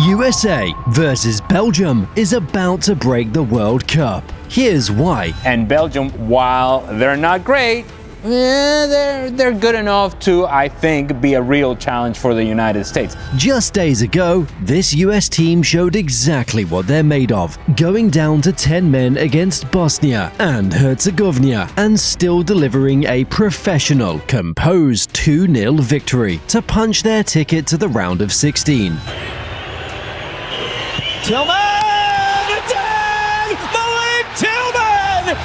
USA versus Belgium is about to break the World Cup. Here's why. And Belgium, while they're not great, they're good enough to, I think, be a real challenge for the United States. Just days ago, this US team showed exactly what they're made of, going down to 10 men against Bosnia and Herzegovina and still delivering a professional, composed 2-0 victory to punch their ticket to the round of 16. Tillman!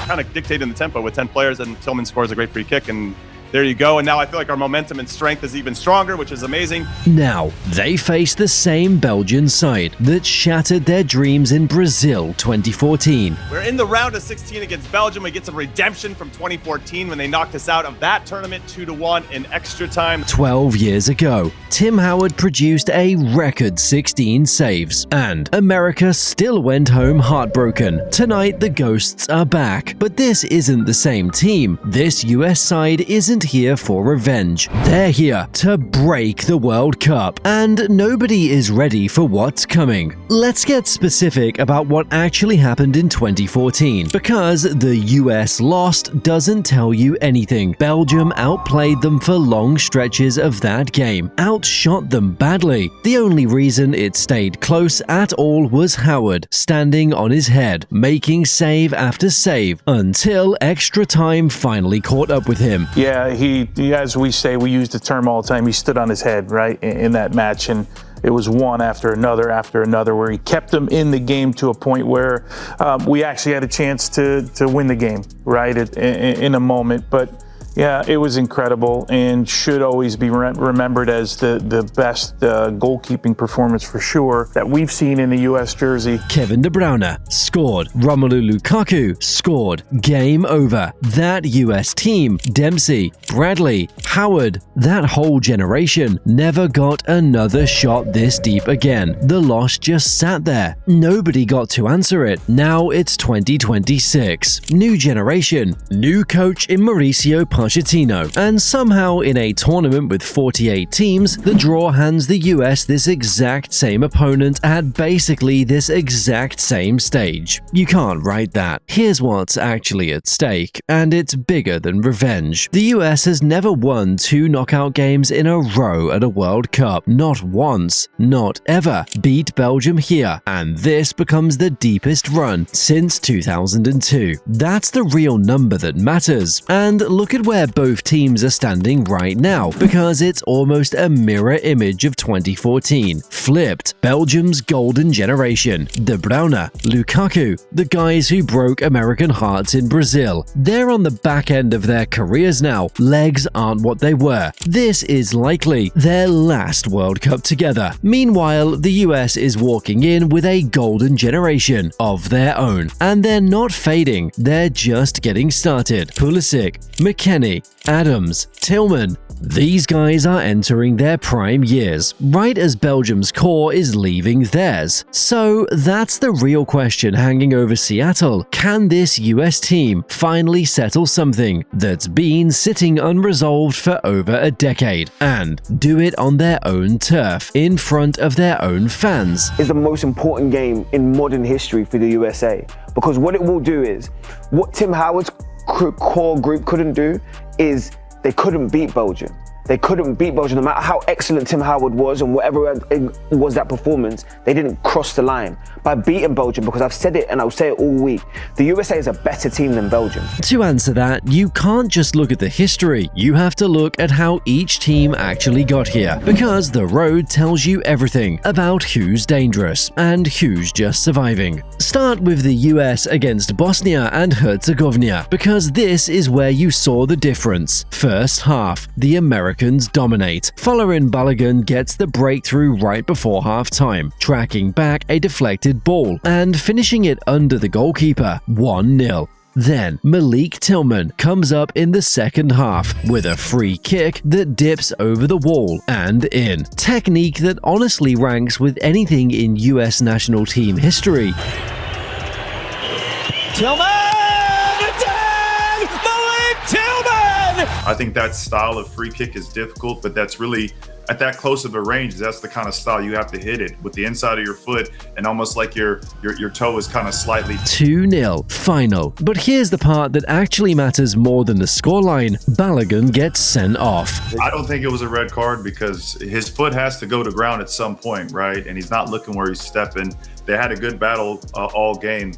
Kind of dictating the tempo with 10 players, and Tillman scores a great free kick, and there you go. And now I feel like our momentum and strength is even stronger, which is amazing. Now, they face the same Belgian side that shattered their dreams in Brazil 2014. We're in the round of 16 against Belgium. We get some redemption from 2014 when they knocked us out of that tournament 2-1 in extra time. 12 years ago, Tim Howard produced a record 16 saves, and America still went home heartbroken. Tonight, the Ghosts are back, but this isn't the same team. This US side isn't here for revenge. They're here to break the World Cup, and nobody is ready for what's coming. Let's get specific about what actually happened in 2014, because the US lost doesn't tell you anything. Belgium outplayed them for long stretches of that game, outshot them badly. The only reason it stayed close at all was Howard, standing on his head, making save after save, until extra time finally caught up with him. Yeah, he, as we say, we use the term all the time, he stood on his head, right, in that match, and it was one after another, where he kept them in the game to a point where we actually had a chance to win the game, right, in a moment. But yeah, it was incredible and should always be remembered as the best goalkeeping performance for sure that we've seen in the U.S. jersey. Kevin De Bruyne scored. Romelu Lukaku scored. Game over. That U.S. team, Dempsey, Bradley, Howard, that whole generation never got another shot this deep again. The loss just sat there. Nobody got to answer it. Now it's 2026. New generation. New coach in Mauricio Pochettino. And somehow in a tournament with 48 teams, the draw hands the US this exact same opponent at basically this exact same stage. You can't write that. Here's what's actually at stake, and it's bigger than revenge. The US has never won 2 knockout games in a row at a World Cup. Not once, not ever. Beat Belgium here, and this becomes the deepest run since 2002. That's the real number that matters. And look at where both teams are standing right now, because it's almost a mirror image of 2014. Flipped. Belgium's golden generation. De Bruyne, Lukaku, the guys who broke American hearts in Brazil. They're on the back end of their careers now. Legs aren't what they were. This is likely their last World Cup together. Meanwhile, the US is walking in with a golden generation of their own. And they're not fading. They're just getting started. Pulisic, McKennie, Adams, Tillman. These guys are entering their prime years, right as Belgium's core is leaving theirs. So that's the real question hanging over Seattle. Can this US team finally settle something that's been sitting unresolved for over a decade, and do it on their own turf, in front of their own fans? Is the most important game in modern history for the USA, because what it will do is, what Tim Howard's core group couldn't do is they couldn't beat Belgium. They couldn't beat Belgium no matter how excellent Tim Howard was and whatever it was that performance, they didn't cross the line. By beating Belgium, because I've said it and I'll say it all week, the USA is a better team than Belgium. To answer that, you can't just look at the history, you have to look at how each team actually got here, because the road tells you everything about who's dangerous and who's just surviving. Start with the US against Bosnia and Herzegovina, because this is where you saw the difference. First half, the Americans dominate. Following Balogun gets the breakthrough right before half-time, tracking back a deflected ball and finishing it under the goalkeeper, 1-0. Then, Malik Tillman comes up in the second half with a free kick that dips over the wall and in. Technique that honestly ranks with anything in US national team history. Tillman! Malik Tillman! I think that style of free kick is difficult, but that's really at that close of a range, that's the kind of style you have to hit it with the inside of your foot and almost like your toe is kind of slightly 2-0 final. But here's the part that actually matters more than the scoreline. Balogun gets sent off. I don't think it was a red card because his foot has to go to ground at some point, right? And he's not looking where he's stepping. They had a good battle all game,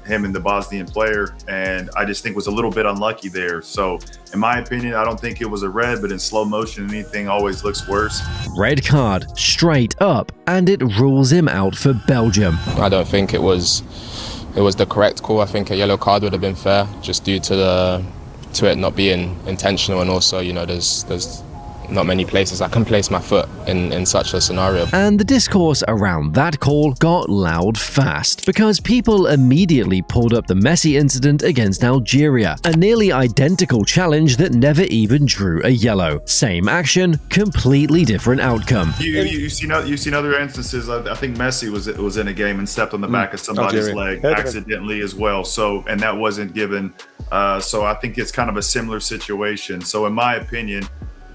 him and the Bosnian player, and I just think was a little bit unlucky there. So in my opinion, I don't think it was a red, but in slow motion, anything always looks worse. Red card, straight up, and it rules him out for Belgium. I don't think it was the correct call. I think a yellow card would have been fair, just due to it not being intentional, and also, you know, there's not many places I can place my foot in such a scenario. And the discourse around that call got loud fast, because people immediately pulled up the Messi incident against Algeria, a nearly identical challenge that never even drew a yellow. Same action, completely different outcome. You've seen other instances. I think Messi was in a game and stepped on the back of somebody's leg accidentally as well. So, and that wasn't given. So I think it's kind of a similar situation. So in my opinion,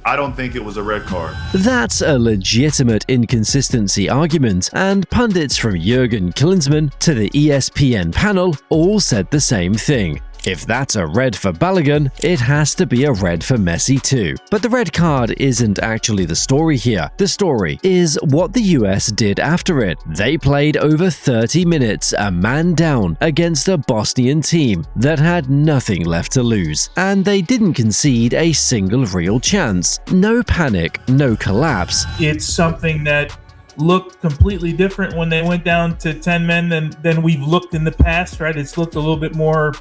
I don't think it was a red card. That's a legitimate inconsistency argument, and pundits from Jurgen Klinsmann to the ESPN panel all said the same thing. If that's a red for Balogun, it has to be a red for Messi too. But the red card isn't actually the story here. The story is what the US did after it. They played over 30 minutes, a man down, against a Bosnian team that had nothing left to lose. And they didn't concede a single real chance. No panic, no collapse. It's something that looked completely different when they went down to 10 men than we've looked in the past, right? It's looked a little bit more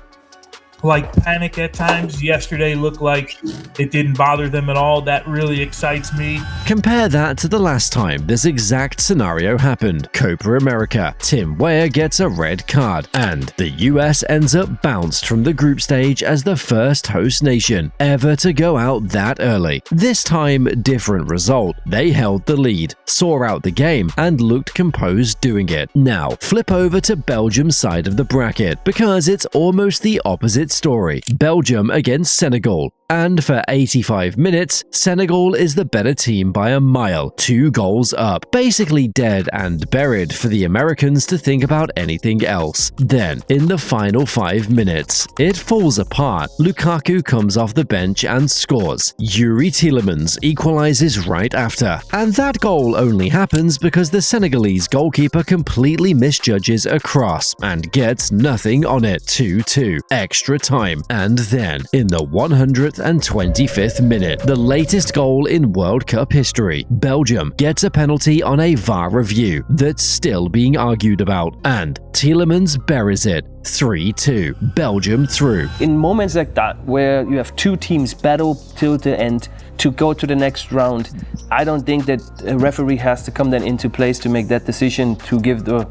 like panic at times. Yesterday looked like it didn't bother them at all. That really excites me. Compare that to the last time this exact scenario happened. Copa America. Tim Weah gets a red card, and the US ends up bounced from the group stage as the first host nation ever to go out that early. This time, different result. They held the lead, saw out the game, and looked composed doing it. Now, flip over to Belgium's side of the bracket, because it's almost the opposite story. Belgium against Senegal. And for 85 minutes, Senegal is the better team by a mile, 2 goals up. Basically dead and buried for the Americans to think about anything else. Then, in the final 5 minutes, it falls apart. Lukaku comes off the bench and scores. Yuri Tielemans equalizes right after. And that goal only happens because the Senegalese goalkeeper completely misjudges a cross and gets nothing on it. 2-2. Extra time. And then, in the 125th minute, the latest goal in World Cup history, Belgium gets a penalty on a VAR review that's still being argued about, and Tielemans buries it. 3-2. Belgium through. In moments like that, where you have two teams battle till the end to go to the next round, I don't think that a referee has to come then into place to make that decision to give the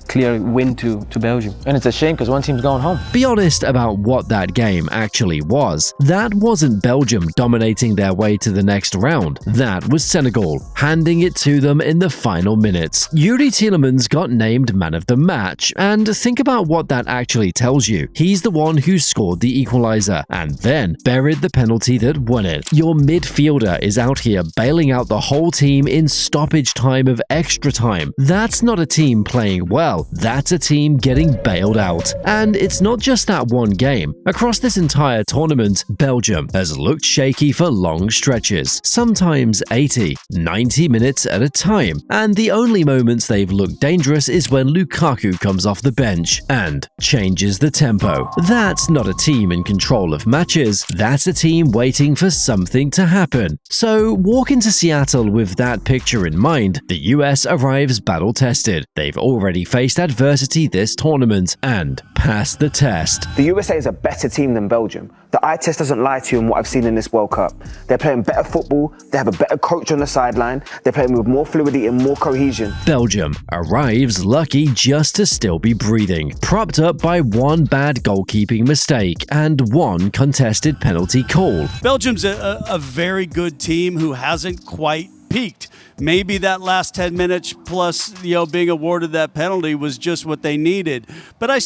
clear win to Belgium. And it's a shame because one team's going home. Be honest about what that game actually was. That wasn't Belgium dominating their way to the next round. That was Senegal, handing it to them in the final minutes. Yuri Tielemans got named man of the match, and think about what that actually tells you. He's the one who scored the equalizer, and then buried the penalty that won it. Your midfielder is out here bailing out the whole team in stoppage time of extra time. That's not a team playing well. That's a team getting bailed out. And it's not just that one game. Across this entire tournament, Belgium has looked shaky for long stretches, sometimes 80, 90 minutes at a time. And the only moments they've looked dangerous is when Lukaku comes off the bench and changes the tempo. That's not a team in control of matches. That's a team waiting for something to happen. So walk into Seattle with that picture in mind. The US arrives battle-tested. They've already faced adversity this tournament and passed the test. The USA is a better team than Belgium. The eye test doesn't lie to you in what I've seen in this World Cup. They're playing better football, they have a better coach on the sideline, they're playing with more fluidity and more cohesion. Belgium arrives lucky just to still be breathing, propped up by one bad goalkeeping mistake and one contested penalty call. Belgium's a very good team who hasn't quite peaked. Maybe that last 10 minutes plus, being awarded that penalty was just what they needed. But I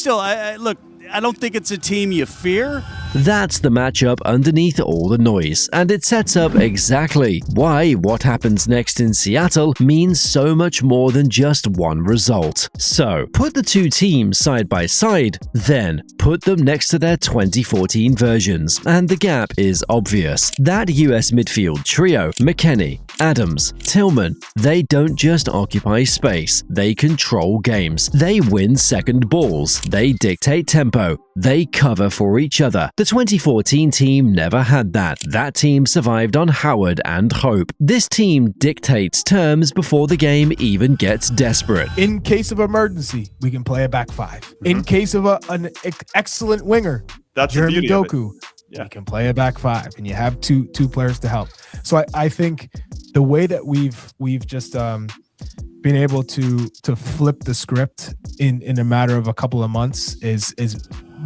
don't think it's a team you fear. That's the matchup underneath all the noise, and it sets up exactly why what happens next in Seattle means so much more than just one result. So, put the two teams side by side, then put them next to their 2014 versions, and the gap is obvious. That US midfield trio, McKennie, Adams, Tillman, they don't just occupy space, they control games. They win second balls, they dictate tempo, they cover for each other. The 2014 team never had that. That team survived on Howard and hope. This team dictates terms before the game even gets desperate. In case of emergency, we can play a back five. In case of an excellent winger, that's Jeremy Doku, yeah, we can play a back five, and you have two players to help. So I think the way that we've just been able to flip the script in a matter of a couple of months is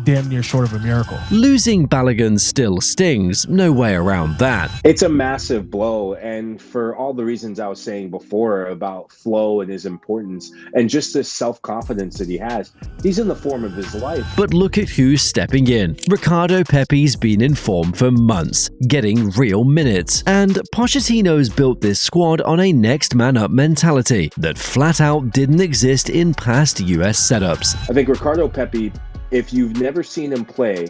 damn near short of a miracle. Losing Balogun still stings, no way around that. It's a massive blow, and for all the reasons I was saying before about Flo and his importance and just this self-confidence that he has, he's in the form of his life. But look at who's stepping in. Ricardo Pepi's been in form for months, getting real minutes, and Pochettino's built this squad on a next man up mentality that flat out didn't exist in past US setups. I think Ricardo Pepi, if you've never seen him play,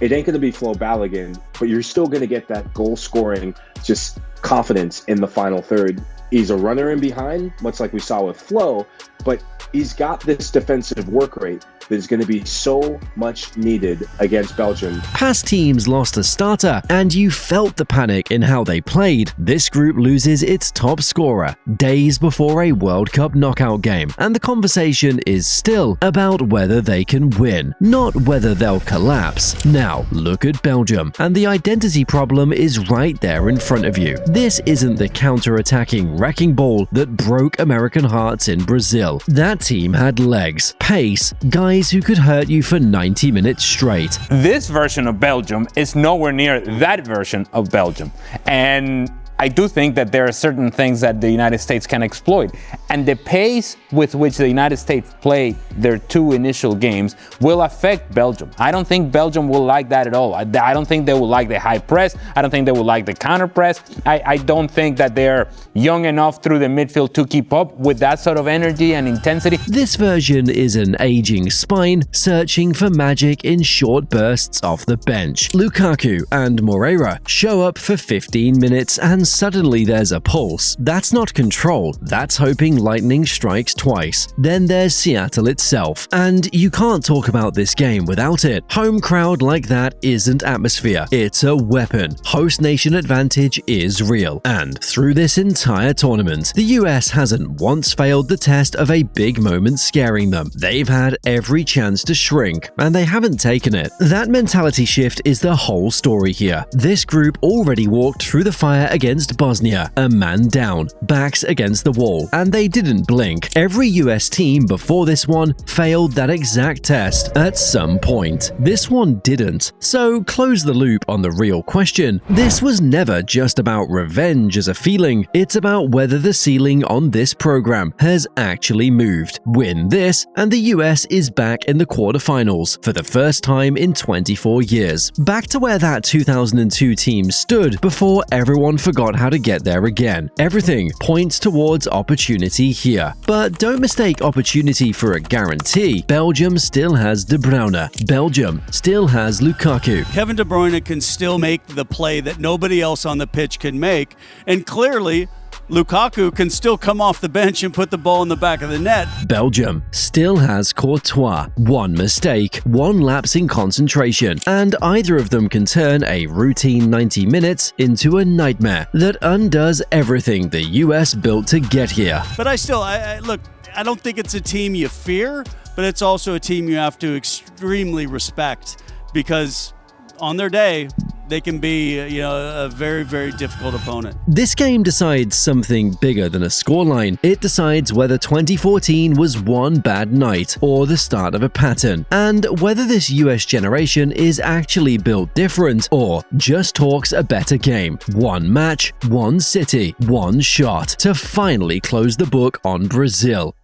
it ain't going to be Flo Balogun, but you're still going to get that goal scoring, just confidence in the final third. He's a runner in behind, much like we saw with Flo, but he's got this defensive work rate that is going to be so much needed against Belgium. Past teams lost a starter, and you felt the panic in how they played. This group loses its top scorer days before a World Cup knockout game, and the conversation is still about whether they can win, not whether they'll collapse. Now, look at Belgium, and the identity problem is right there in front of you. This isn't the counter-attacking wrecking ball that broke American hearts in Brazil. That team had legs, pace, guys who could hurt you for 90 minutes straight. This version of Belgium is nowhere near that version of Belgium. And I do think that there are certain things that the United States can exploit. And the pace with which the United States played their two initial games will affect Belgium. I don't think Belgium will like that at all. I don't think they will like the high press. I don't think they will like the counter press. I don't think that they're young enough through the midfield to keep up with that sort of energy and intensity. This version is an aging spine searching for magic in short bursts off the bench. Lukaku and Moreira show up for 15 minutes and suddenly there's a pulse. That's not control, that's hoping lightning strikes twice. Then there's Seattle itself, and you can't talk about this game without it. Home crowd like that isn't atmosphere, it's a weapon. Host nation advantage is real, and through this entire tournament, the US hasn't once failed the test of a big moment scaring them. They've had every chance to shrink, and they haven't taken it. That mentality shift is the whole story here. This group already walked through the fire against Bosnia, a man down, backs against the wall, and they didn't blink. Every US team before this one failed that exact test at some point. This one didn't. So close the loop on the real question. This was never just about revenge as a feeling, it's about whether the ceiling on this program has actually moved. Win this, and the US is back in the quarterfinals for the first time in 24 years. Back to where that 2002 team stood before everyone forgot how to get there again. Everything points towards opportunity here. But don't mistake opportunity for a guarantee. Belgium still has De Bruyne. Belgium still has Lukaku. Kevin De Bruyne can still make the play that nobody else on the pitch can make, and clearly Lukaku can still come off the bench and put the ball in the back of the net. Belgium still has Courtois. One mistake, one lapse in concentration, and either of them can turn a routine 90 minutes into a nightmare that undoes everything the US built to get here. But I look, I don't think it's a team you fear, but it's also a team you have to extremely respect, because on their day, they can be, a very, very difficult opponent. This game decides something bigger than a scoreline. It decides whether 2014 was one bad night or the start of a pattern, and whether this US generation is actually built different or just talks a better game. One match, one city, one shot to finally close the book on Brazil.